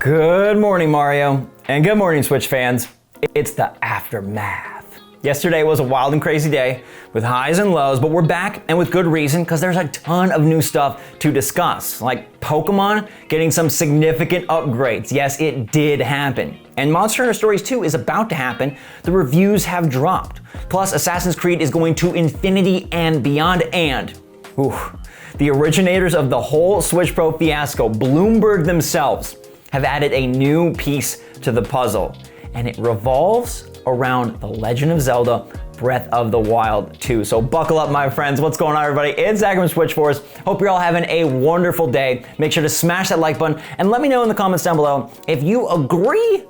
Good morning, Mario, and good morning, Switch fans. It's the aftermath. Yesterday was a wild and crazy day with highs and lows, but we're back and with good reason because there's a ton of new stuff to discuss, like Pokemon getting some significant upgrades. Yes, it did happen. And Monster Hunter Stories 2 is about to happen. The reviews have dropped. Plus, Assassin's Creed is going to infinity and beyond, and the originators of the whole Switch Pro fiasco, Bloomberg themselves, have added a new piece to the puzzle, and it revolves around the Legend of Zelda Breath of the Wild 2. So buckle up, my friends. What's going on, everybody? It's Zach from SwitchForce. Hope you're all having a wonderful day. Make sure to smash that like button and let me know in the comments down below if you agree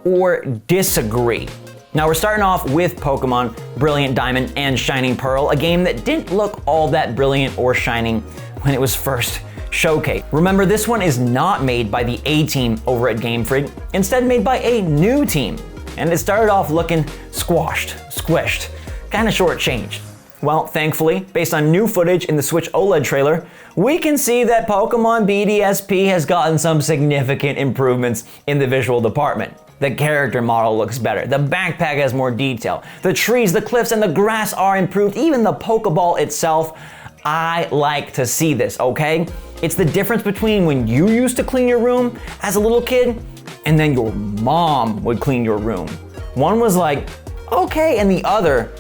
or disagree. Now we're starting off with Pokemon Brilliant Diamond and Shining Pearl, a game that didn't look all that brilliant or shining when it was first showcased. Remember, this one is not made by the A-team over at Game Freak, instead made by a new team. And it started off looking squished, kind of shortchanged. Well, thankfully, based on new footage in the Switch OLED trailer, we can see that Pokemon BDSP has gotten some significant improvements in the visual department. The character model looks better, the backpack has more detail, the trees, the cliffs, and the grass are improved, even the Pokeball itself. I like to see this, okay? It's the difference between when you used to clean your room as a little kid and then your mom would clean your room. One was like, okay, and the other,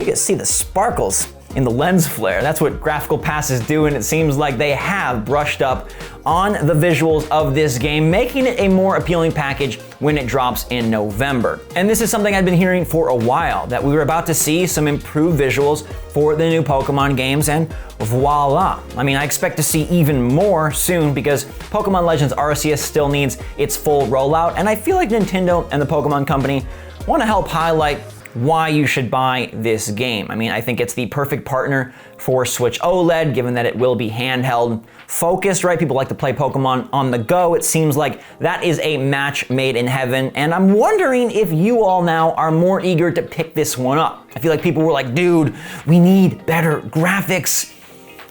you can see the sparkles in the lens flare. That's what graphical passes do, and it seems like they have brushed up on the visuals of this game, making it a more appealing package when it drops in November. And this is something I've been hearing for a while, that we were about to see some improved visuals for the new Pokemon games, and voila. I mean, I expect to see even more soon because Pokemon Legends Arceus still needs its full rollout, and I feel like Nintendo and the Pokemon Company want to help highlight why you should buy this game. I mean, I think it's the perfect partner for Switch OLED, given that it will be handheld focused, right? People like to play Pokemon on the go. It seems like that is a match made in heaven, and I'm wondering if you all now are more eager to pick this one up. I feel like people were like, dude, we need better graphics.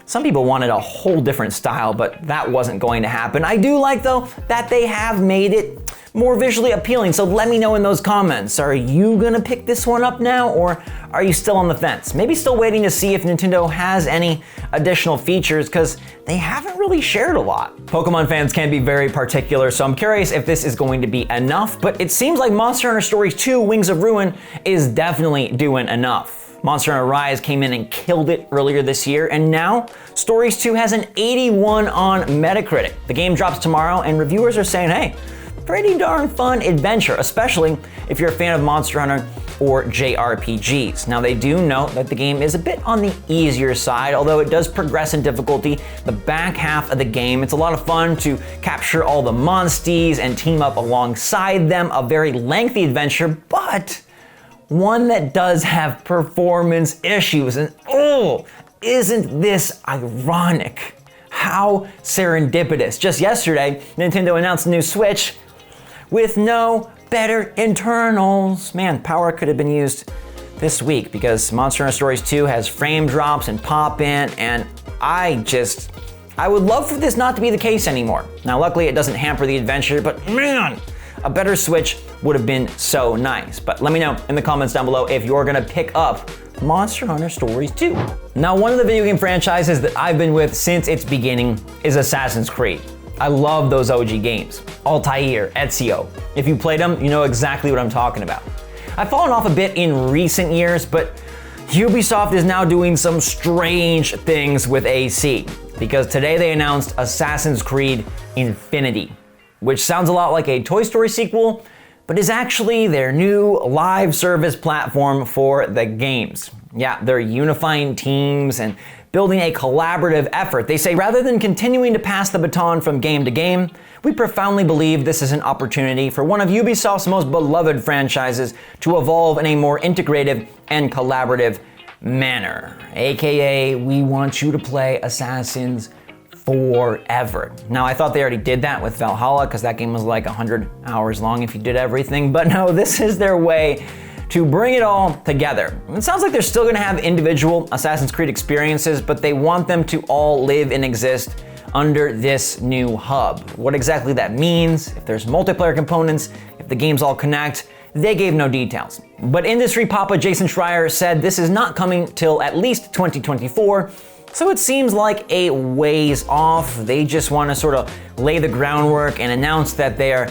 Some people wanted a whole different style, but that wasn't going to happen. I do like, though, that they have made it more visually appealing, so let me know in those comments. Are you gonna pick this one up now, or are you still on the fence? Maybe still waiting to see if Nintendo has any additional features, because they haven't really shared a lot. Pokemon fans can be very particular, so I'm curious if this is going to be enough, but it seems like Monster Hunter Stories 2 Wings of Ruin is definitely doing enough. Monster Hunter Rise came in and killed it earlier this year, and now Stories 2 has an 81 on Metacritic. The game drops tomorrow, and reviewers are saying, hey, pretty darn fun adventure, especially if you're a fan of Monster Hunter or JRPGs. Now, they do note that the game is a bit on the easier side, although it does progress in difficulty the back half of the game. It's a lot of fun to capture all the monsties and team up alongside them. A very lengthy adventure, but one that does have performance issues. And isn't this ironic? How serendipitous. Just yesterday, Nintendo announced a new Switch with no better internals. Man, power could have been used this week because Monster Hunter Stories 2 has frame drops and pop-in, and I would love for this not to be the case anymore. Now, luckily it doesn't hamper the adventure, but man, a better Switch would have been so nice. But let me know in the comments down below if you're gonna pick up Monster Hunter Stories 2. Now, one of the video game franchises that I've been with since its beginning is Assassin's Creed. I love those OG games. Altair, Ezio. If you played them, you know exactly what I'm talking about. I've fallen off a bit in recent years, but Ubisoft is now doing some strange things with AC, because today they announced Assassin's Creed Infinity, which sounds a lot like a Toy Story sequel, but is actually their new live service platform for the games. Yeah, they're unifying teams and building a collaborative effort. They say rather than continuing to pass the baton from game to game, we profoundly believe this is an opportunity for one of Ubisoft's most beloved franchises to evolve in a more integrative and collaborative manner. AKA, we want you to play Assassins forever. Now, I thought they already did that with Valhalla because that game was like 100 hours long if you did everything, but no, this is their way to bring it all together. It sounds like they're still gonna have individual Assassin's Creed experiences, but they want them to all live and exist under this new hub. What exactly that means, if there's multiplayer components, if the games all connect, they gave no details. But industry papa Jason Schreier said this is not coming till at least 2024, so it seems like a ways off. They just want to sort of lay the groundwork and announce that they are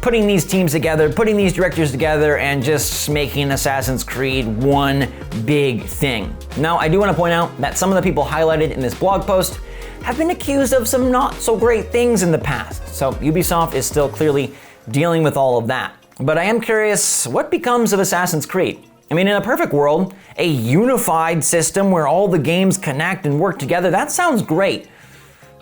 putting these teams together, putting these directors together, and just making Assassin's Creed one big thing. Now, I do want to point out that some of the people highlighted in this blog post have been accused of some not so great things in the past, so Ubisoft is still clearly dealing with all of that. But I am curious, what becomes of Assassin's Creed? I mean, in a perfect world, a unified system where all the games connect and work together, that sounds great.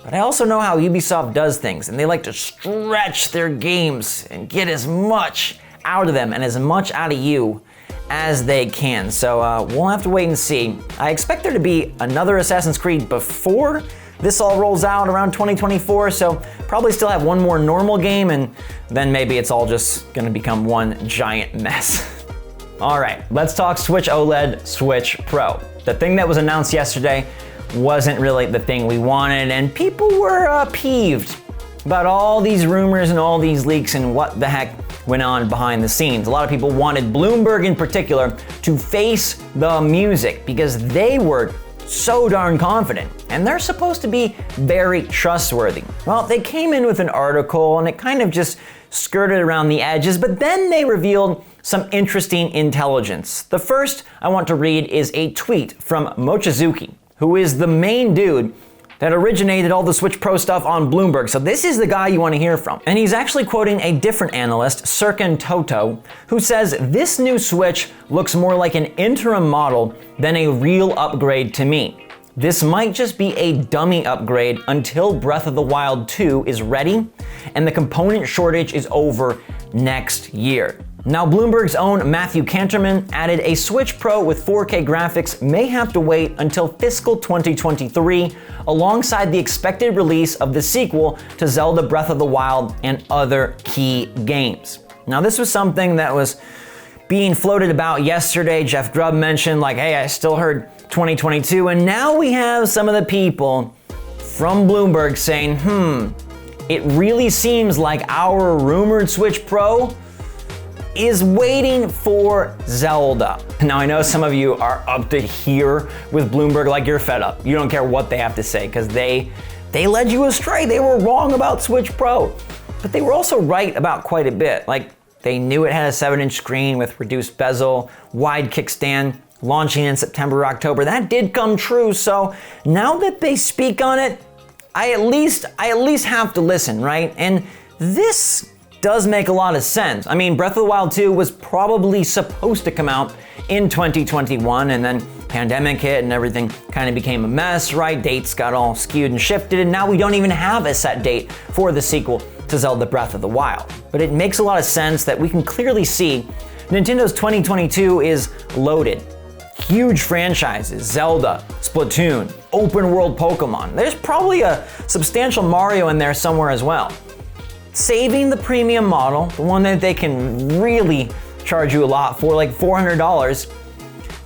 But I also know how Ubisoft does things, and they like to stretch their games and get as much out of them and as much out of you as they can. So we'll have to wait and see. I expect there to be another Assassin's Creed before this all rolls out around 2024, so probably still have one more normal game, and then maybe it's all just gonna become one giant mess. All right, let's talk Switch OLED, Switch Pro. The thing that was announced yesterday wasn't really the thing we wanted, and people were peeved about all these rumors and all these leaks and what the heck went on behind the scenes. A lot of people wanted Bloomberg in particular to face the music because they were so darn confident, and they're supposed to be very trustworthy. Well, they came in with an article and it kind of just skirted around the edges, but then they revealed some interesting intelligence. The first I want to read is a tweet from Mochizuki, who is the main dude that originated all the Switch Pro stuff on Bloomberg. So this is the guy you want to hear from. And he's actually quoting a different analyst, Sirkin Toto, who says this new Switch looks more like an interim model than a real upgrade to me. This might just be a dummy upgrade until Breath of the Wild 2 is ready and the component shortage is over next year. Now, Bloomberg's own Matthew Canterman added a Switch Pro with 4K graphics may have to wait until fiscal 2023, alongside the expected release of the sequel to Zelda Breath of the Wild and other key games. Now, this was something that was being floated about yesterday. Jeff Grubb mentioned, like, hey, I still heard 2022, and now we have some of the people from Bloomberg saying, it really seems like our rumored Switch Pro is waiting for Zelda. Now, I know some of you are up to here with Bloomberg like you're fed up. You don't care what they have to say because they led you astray. They were wrong about Switch Pro, but they were also right about quite a bit. Like, they knew it had a 7-inch screen with reduced bezel, wide kickstand, launching in September or October. That did come true. So now that they speak on it, I at least have to listen, right? And this does make a lot of sense. I mean, Breath of the Wild 2 was probably supposed to come out in 2021, and then pandemic hit and everything kind of became a mess, right? Dates got all skewed and shifted, and now we don't even have a set date for the sequel to Zelda Breath of the Wild. But it makes a lot of sense that we can clearly see Nintendo's 2022 is loaded. Huge franchises, Zelda, Splatoon, open world Pokemon. There's probably a substantial Mario in there somewhere as well. Saving the premium model, the one that they can really charge you a lot for, like $400,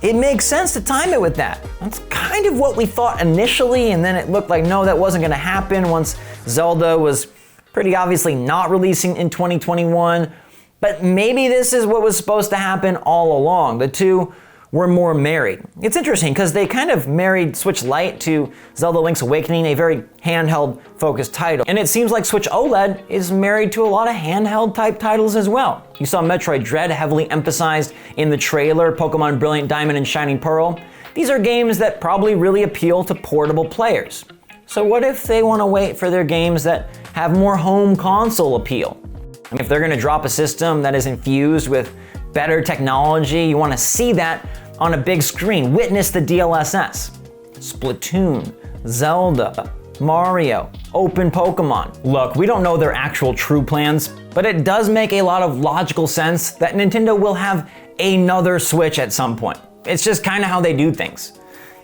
it makes sense to time it with that. That's kind of what we thought initially, and then it looked like, no, that wasn't gonna happen once Zelda was pretty obviously not releasing in 2021. But maybe this is what was supposed to happen all along. The two were more married. It's interesting because they kind of married Switch Lite to Zelda Link's Awakening, a very handheld focused title. And it seems like Switch OLED is married to a lot of handheld type titles as well. You saw Metroid Dread heavily emphasized in the trailer, Pokemon Brilliant Diamond and Shining Pearl. These are games that probably really appeal to portable players. So what if they want to wait for their games that have more home console appeal? I mean, if they're going to drop a system that is infused with better technology, you want to see that on a big screen. Witness the DLSS. Splatoon, Zelda, Mario, open Pokemon. Look, we don't know their actual true plans, but it does make a lot of logical sense that Nintendo will have another Switch at some point. It's just kind of how they do things.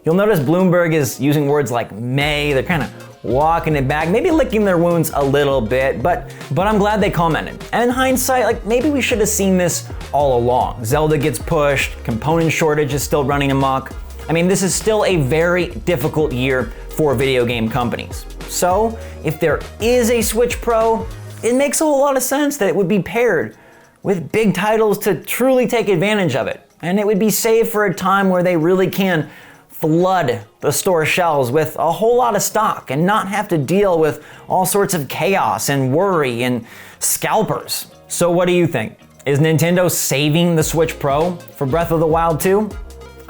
You'll notice Bloomberg is using words like may. They're kind of walking it back, maybe licking their wounds a little bit, but I'm glad they commented. And in hindsight, like, maybe we should have seen this all along. Zelda gets pushed, component shortage is still running amok. I mean, this is still a very difficult year for video game companies. So if there is a Switch Pro, it makes a whole lot of sense that it would be paired with big titles to truly take advantage of it. And it would be saved for a time where they really can flood the store shelves with a whole lot of stock and not have to deal with all sorts of chaos and worry and scalpers. So what do you think? Is Nintendo saving the Switch Pro for Breath of the Wild 2?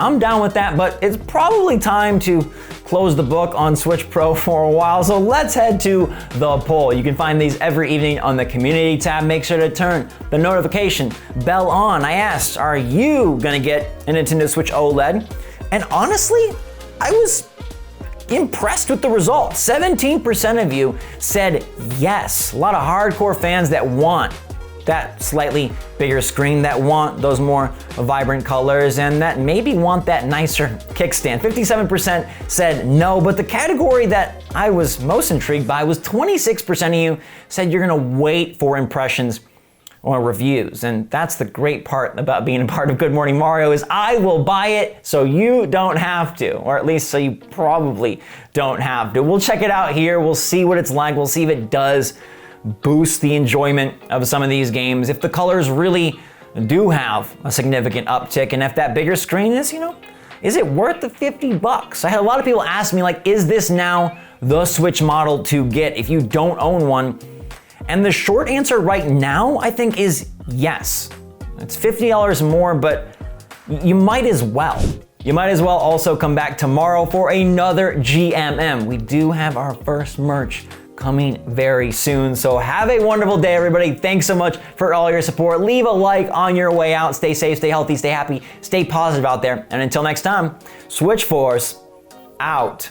I'm down with that, but it's probably time to close the book on Switch Pro for a while, so let's head to the poll. You can find these every evening on the community tab. Make sure to turn the notification bell on. I asked, are you gonna get a Nintendo Switch OLED? And honestly, I was impressed with the results. 17% of you said yes. A lot of hardcore fans that want that slightly bigger screen, that want those more vibrant colors, and that maybe want that nicer kickstand. 57% said no, but the category that I was most intrigued by was 26% of you said you're gonna wait for impressions or reviews. And that's the great part about being a part of Good Morning Mario is I will buy it so you don't have to, or at least so you probably don't have to. We'll check it out here. We'll see what it's like. We'll see if it does boost the enjoyment of some of these games, if the colors really do have a significant uptick, and if that bigger screen is, is it worth the $50? I had a lot of people ask me, like, is this now the Switch model to get if you don't own one? And the short answer right now, I think, is yes. It's $50 more, but you might as well. You might as well also come back tomorrow for another GMM. We do have our first merch coming very soon. So have a wonderful day, everybody. Thanks so much for all your support. Leave a like on your way out. Stay safe, stay healthy, stay happy, stay positive out there. And until next time, SwitchForce out.